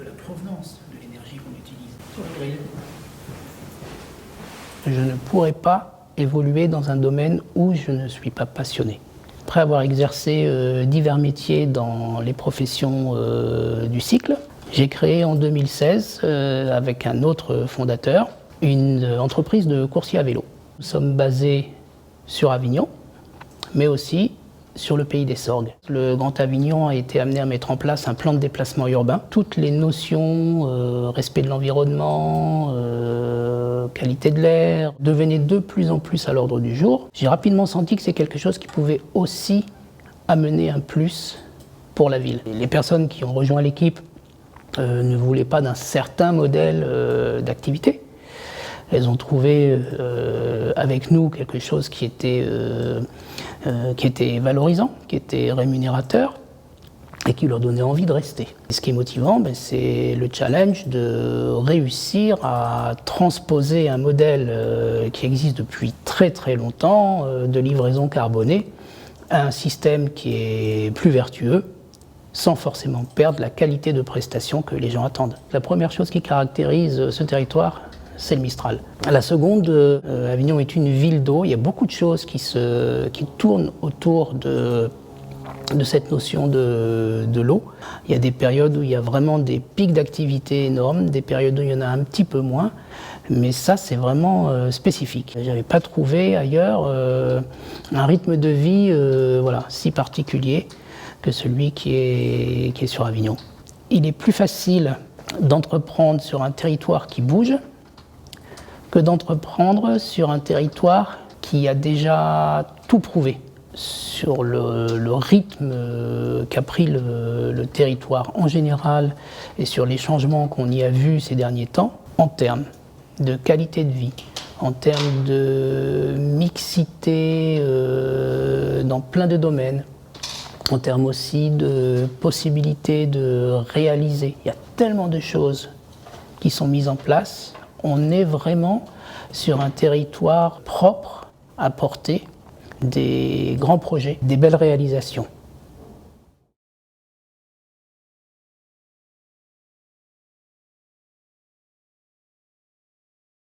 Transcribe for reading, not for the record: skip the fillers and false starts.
de la provenance de l'énergie qu'on utilise sur la grille. Je ne pourrais pas évoluer dans un domaine où je ne suis pas passionné. Après avoir exercé divers métiers dans les professions du cycle, j'ai créé en 2016, avec un autre fondateur, une entreprise de coursier à vélo. Nous sommes basés sur Avignon, mais aussi sur le pays des Sorgues. Le Grand Avignon a été amené à mettre en place un plan de déplacement urbain. Toutes les notions, respect de l'environnement, qualité de l'air, devenaient de plus en plus à l'ordre du jour. J'ai rapidement senti que c'est quelque chose qui pouvait aussi amener un plus pour la ville. Les personnes qui ont rejoint l'équipe ne voulaient pas d'un certain modèle d'activité. Elles ont trouvé avec nous quelque chose qui était valorisant, qui était rémunérateur et qui leur donnait envie de rester. Et ce qui est motivant, c'est le challenge de réussir à transposer un modèle qui existe depuis très très longtemps de livraison carbonée à un système qui est plus vertueux, sans forcément perdre la qualité de prestation que les gens attendent. La première chose qui caractérise ce territoire, c'est le Mistral. La seconde, Avignon est une ville d'eau. Il y a beaucoup de choses qui tournent autour de cette notion de l'eau. Il y a des périodes où il y a vraiment des pics d'activité énormes, des périodes où il y en a un petit peu moins, mais ça c'est vraiment spécifique. Je n'avais pas trouvé ailleurs un rythme de vie si particulier que celui qui est sur Avignon. Il est plus facile d'entreprendre sur un territoire qui bouge que d'entreprendre sur un territoire qui a déjà tout prouvé. Sur le rythme qu'a pris le territoire en général et sur les changements qu'on y a vus ces derniers temps, en termes de qualité de vie, en termes de mixité dans plein de domaines, en termes aussi de possibilités de réaliser. Il y a tellement de choses qui sont mises en place. On est vraiment sur un territoire propre à porter des grands projets, des belles réalisations.